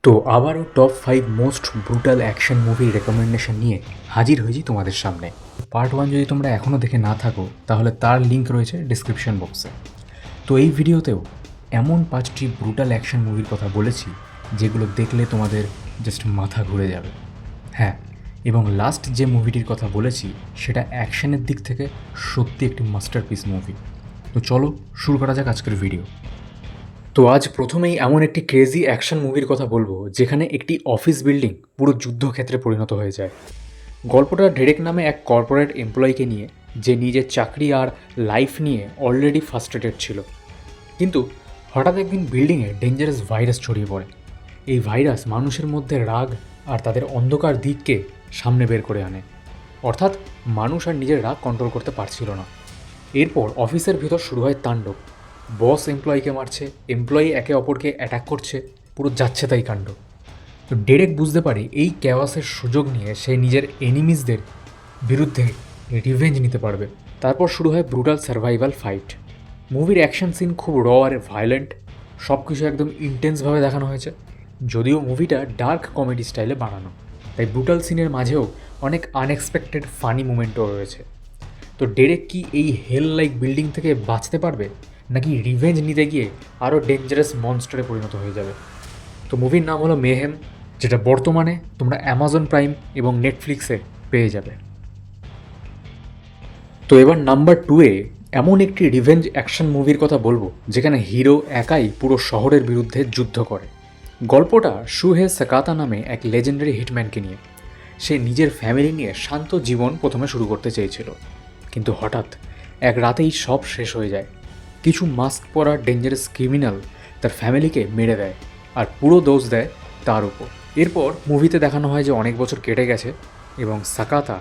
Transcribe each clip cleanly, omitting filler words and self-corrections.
তো আবারও top 5 most brutal action মুভির রেকমেন্ডেশন নিয়ে হাজির হয়েছি তোমাদের সামনে। পার্ট 1 যদি তোমরা এখনও দেখে না থাকো তাহলে তার লিঙ্ক রয়েছে ডিসক্রিপশন বক্সে। তো এই ভিডিওতেও এমন 5টি ব্রুটাল অ্যাকশন মুভির কথা বলেছি যেগুলো দেখলে তোমাদের জাস্ট মাথা ঘুরে যাবে। হ্যাঁ, এবং লাস্ট যে মুভিটির কথা বলেছি সেটা অ্যাকশনের দিক থেকে সত্যি একটি মাস্টারপিস মুভি। তো চলো শুরু করা যাক আজকের ভিডিও। তো আজ প্রথমেই এমন একটি ক্রেজি অ্যাকশন মুভির কথা বলবো যেখানে একটি অফিস বিল্ডিং পুরো যুদ্ধক্ষেত্রে পরিণত হয়ে যায়। গল্পটা ডেরেক নামে এক কর্পোরেট এমপ্লয়িকে নিয়ে, যে নিজের চাকরি আর লাইফ নিয়ে অলরেডি ফ্রাস্ট্রেটেড ছিল। কিন্তু হঠাৎ একদিন বিল্ডিংয়ে ডেঞ্জারাস ভাইরাস ছড়িয়ে পড়ে। এই ভাইরাস মানুষের মধ্যে রাগ আর তাদের অন্ধকার দিককে সামনে বের করে আনে। অর্থাৎ মানুষ আর নিজের রাগ কন্ট্রোল করতে পারছিল না। এরপর অফিসের ভেতর শুরু হয় তাণ্ডব। বস এমপ্লয়িকে মারছে, এমপ্লয়ি একে অপরকে অ্যাটাক করছে, পুরো যাচ্ছে তাই কাণ্ড। তো ডেরেক বুঝতে পারে এই ক্যাওয়াসের সুযোগ নিয়ে সে নিজের এনিমিজদের বিরুদ্ধে রিভেঞ্জ নিতে পারবে। তারপর শুরু হয় ব্রুটাল সার্ভাইভাল ফাইট। মুভির অ্যাকশন সিন খুব র আর ভায়োলেন্ট, সব কিছু একদম ইন্টেন্সভাবে দেখানো হয়েছে। যদিও মুভিটা ডার্ক কমেডি স্টাইলে বানানো, তাই ব্রুটাল সিনের মাঝেও অনেক আনএক্সপেক্টেড ফানি মুমেন্টও রয়েছে। তো ডেরেক কি এই হেল লাইক বিল্ডিং থেকে বাঁচতে পারবে, নাকি রিভেঞ্জ নিতে গিয়ে আরও ডেঞ্জারাস মনস্টারে পরিণত হয়ে যাবে? তো মুভির নাম হলো মেহেম, যেটা বর্তমানে তোমরা অ্যামাজন প্রাইম এবং নেটফ্লিক্সে পেয়ে যাবে। তো এবার নাম্বার 2-এ এমন একটি রিভেঞ্জ অ্যাকশন মুভির কথা বলবো যেখানে হিরো একাই পুরো শহরের বিরুদ্ধে যুদ্ধ করে। গল্পটা শুহে সাকাতা নামে এক লেজেন্ডারি হিটম্যানকে নিয়ে। সে নিজের ফ্যামিলি নিয়ে শান্ত জীবন প্রথমে শুরু করতে চেয়েছিল, কিন্তু হঠাৎ এক রাতেই সব শেষ হয়ে যায়। কিছু মাস্ক পরা ডেঞ্জারাস ক্রিমিনাল তার ফ্যামিলিকে মেরে দেয়, আর পুরো দোষ দেয় তার উপর। এরপর মুভিতে দেখানো হয় যে অনেক বছর কেটে গেছে এবং সাকাতা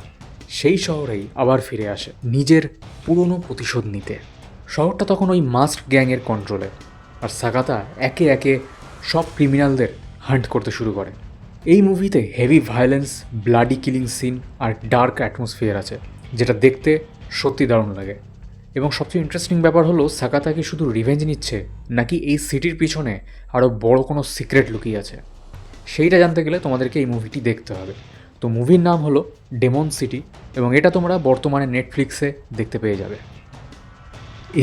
সেই শহরেই আবার ফিরে আসে নিজের পুরনো প্রতিশোধ নিতে। শহরটা তখন ওই মাস্ক গ্যাংয়ের কন্ট্রোলে, আর সাকাতা একে একে সব ক্রিমিনালদের হান্ট করতে শুরু করে। এই মুভিতে heavy violence, bloody killing scene আর ডার্ক অ্যাটমসফিয়ার আছে, যেটা দেখতে সত্যি দারুণ লাগে। এবং সবচেয়ে ইন্টারেস্টিং ব্যাপার হলো সাকাতা কি শুধু রিভেঞ্জ নিচ্ছে, নাকি এই সিটির পিছনে আরও বড় কোনো সিক্রেট লুকিয়ে আছে। সেইটা জানতে গেলে তোমাদেরকে এই মুভিটি দেখতে হবে। তো মুভির নাম হলো ডেমন সিটি, এবং এটা তোমরা বর্তমানে নেটফ্লিক্সে দেখতে পেয়ে যাবে।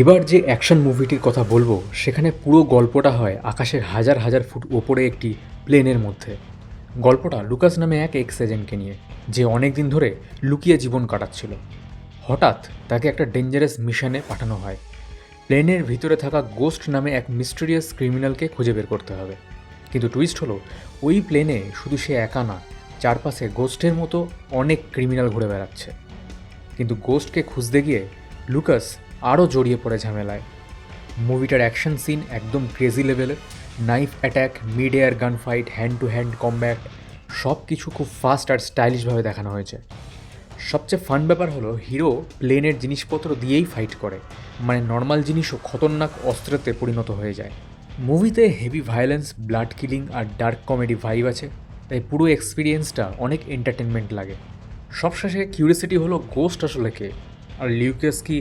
এবার যে অ্যাকশন মুভিটির কথা বলবো সেখানে পুরো গল্পটা হয় আকাশের হাজার হাজার ফুট ওপরে একটি প্লেনের মধ্যে। গল্পটা লুকাস নামে এক এক্স এজেন্টকে নিয়ে, যে অনেক দিন ধরে লুকিয়ে জীবন কাটাচ্ছিল। হঠাৎ তাকে একটা ডেঞ্জারাস মিশনে পাঠানো হয়। প্লেনের ভিতরে থাকা গোস্ট নামে এক মিস্টেরিয়াস ক্রিমিনালকে খুঁজে বের করতে হবে। কিন্তু টুইস্ট হলো, ওই প্লেনে শুধু সে একা না, চারপাশে গোস্টের মতো অনেক ক্রিমিনাল ঘুরে বেড়াচ্ছে। কিন্তু গোস্টকে খুঁজতে গিয়ে লুকাস আরও জড়িয়ে পড়ে ঝামেলায়। মুভিটার অ্যাকশন সিন একদম ক্রেজি লেভেলের। নাইফ অ্যাট্যাক, মিড এয়ার গান fight, hand to hand combat, সব কিছু খুব ফাস্ট আর স্টাইলিশভাবে দেখানো হয়েছে। সবচেয়ে ফান ব্যাপার হলো হিরো প্লেনের জিনিসপত্র দিয়েই ফাইট করে, মানে নর্মাল জিনিসও খতরনাক অস্ত্রেতে পরিণত হয়ে যায়। মুভিতে হেভি ভায়োলেন্স, ব্লাড কিলিং আর ডার্ক কমেডি ভাইব আছে, তাই পুরো এক্সপিরিয়েন্সটা অনেক এন্টারটেনমেন্ট লাগে। সবশেষে কিউরিয়াসিটি হলো গোস্ট আসলে কে, আর লিউকাস কি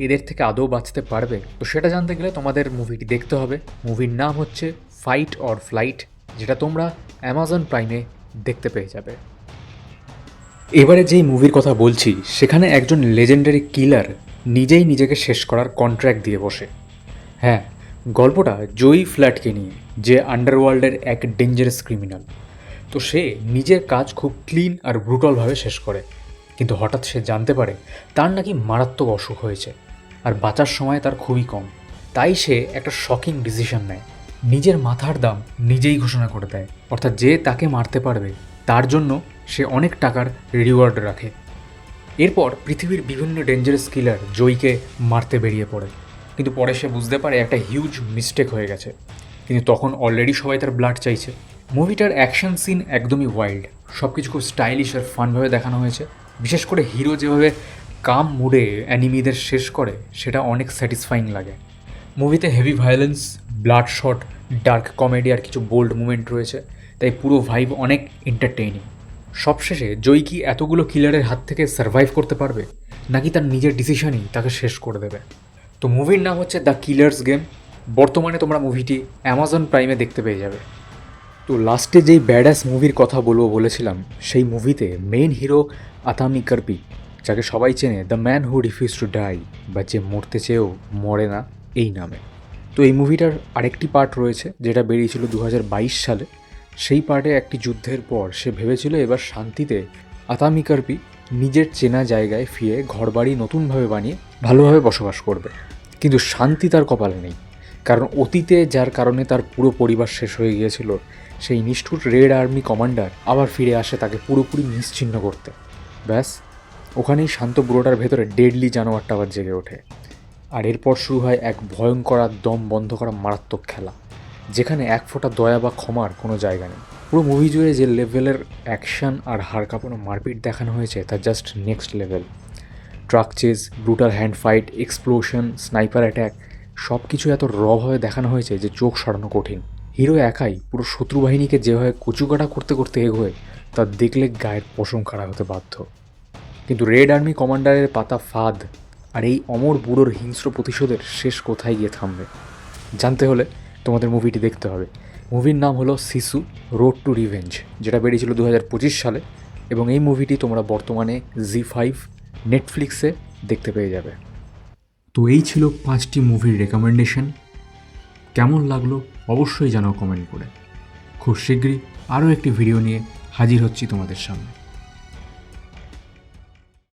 এদের থেকে আদৌ বাঁচতে পারবে? তো সেটা জানতে গেলে তোমাদের মুভিটি দেখতে হবে। মুভির নাম হচ্ছে ফাইট অর ফ্লাইট, যেটা তোমরা অ্যামাজন প্রাইমে দেখতে পেয়ে যাবে। এবারে যেই মুভির কথা বলছি সেখানে একজন লেজেন্ডারি কিলার নিজেই নিজেকে শেষ করার কন্ট্রাক্ট দিয়ে বসে। হ্যাঁ, গল্পটা জয়ী ফ্ল্যাটকে নিয়ে, যে আন্ডারওয়ার্ল্ডের এক ডেঞ্জারাস ক্রিমিনাল। তো সে নিজের কাজ খুব ক্লিন আর ব্রুটালভাবে শেষ করে, কিন্তু হঠাৎ সে জানতে পারে তার নাকি মারাত্মক অসুখ হয়েছে, আর বাঁচার সময় তার খুবই কম। তাই সে একটা শকিং ডিসিশন নেয়, নিজের মাথার দাম নিজেই ঘোষণা করে দেয়। অর্থাৎ যে তাকে মারতে পারবে তার জন্য সে অনেক টাকার রিওয়ার্ড রাখে। এরপর পৃথিবীর বিভিন্ন ডেঞ্জারাস কিলার জয়ীকে মারতে বেরিয়ে পড়ে, কিন্তু পরে সে বুঝতে পারে একটা হিউজ মিস্টেক হয়ে গেছে। কিন্তু তখন অলরেডি সবাই তার ব্লাড চাইছে। মুভিটার অ্যাকশন সিন একদমই ওয়াইল্ড, সব কিছু খুব স্টাইলিশ আর ফানভাবে দেখানো হয়েছে। বিশেষ করে হিরো যেভাবে কাম মুডে অ্যানিমিদের শেষ করে, সেটা অনেক স্যাটিসফাইং লাগে। মুভিতে heavy violence, blood shot, dark comedy আর কিছু বোল্ড মুভমেন্ট রয়েছে, তাই পুরো ভাইব অনেক এন্টারটেইনিং। সবশেষে জয়ী কি এতগুলো কিলারের হাত থেকে সার্ভাইভ করতে পারবে, নাকি তার নিজের ডিসিশনই তাকে শেষ করে দেবে? তো মুভির নাম হচ্ছে দ্য কিলার্স গেম। বর্তমানে তোমরা মুভিটি অ্যামাজন প্রাইমে দেখতে পেয়ে যাবে। তো লাস্টে যেই ব্যাডাস মুভির কথা বলবো বলেছিলাম, সেই মুভিতে মেইন হিরো আতামি কার্পি, যাকে সবাই চেনে the man who refuse to die, বা যে মরতে চেয়েও মরে না এই নামে। তো এই মুভিটার আরেকটি পার্ট রয়েছে যেটা বেরিয়েছিল 2022 সালে। সেই পার্টে একটি যুদ্ধের পর সে ভেবেছিল এবার শান্তিতে আতামি কার্পি নিজের চেনা জায়গায় ফিরে ঘরবাড়ি নতুনভাবে বানিয়ে ভালোভাবে বসবাস করবে। কিন্তু শান্তি তার কপালে নেই, কারণ অতীতে যার কারণে তার পুরো পরিবার শেষ হয়ে গিয়েছিল, সেই নিষ্ঠুর রেড আর্মি কমান্ডার আবার ফিরে আসে তাকে পুরোপুরি নিশ্চিহ্ন করতে। ব্যাস, ওখানেই শান্ত বুড়োটার ভেতরে ডেডলি জানোয়ারটা আবার জেগে ওঠে। আর এরপর শুরু হয় এক ভয়ঙ্কর আর দম বন্ধ করা মারাত্মক খেলা, যেখানে এক ফোঁটা দয়া বা ক্ষমার কোনো জায়গা নেই। পুরো মুভি জুড়ে যে লেভেলের অ্যাকশন আর হাড় কাঁপানো মারপিট দেখানো হয়েছে তা just next level. Truck chase, brutal hand fight, explosion, sniper attack, সব কিছু এত রভাবে দেখানো হয়েছে যে চোখ সরানো কঠিন। হিরো একাই পুরো শত্রু বাহিনীকে যেভাবে কচুকাটা করতে করতে এগোয়, তা দেখলে গায়ের পশম খাড়া হতে বাধ্য। কিন্তু রেড আর্মি কমান্ডারের পাতা ফাঁদ আর এই অমর বুড়োর হিংস্র প্রতিশোধের শেষ কোথায় গিয়ে থামবে, জানতে হলে তোমাদের মুভিটি দেখতে হবে। মুভির নাম হলো সিসু রোড টু রিভেঞ্জ, যেটা বেরিয়েছিল 2025 সালে, এবং এই মুভিটি তোমরা বর্তমানে জি5 নেটফ্লিক্সে দেখতে পেয়ে যাবে। তো এই ছিল 5টি মুভির রেকমেন্ডেশন। কেমন লাগলো অবশ্যই জানাও কমেন্ট করে। খুব শীঘ্রই আরও একটি ভিডিও নিয়ে হাজির হচ্ছি তোমাদের সামনে।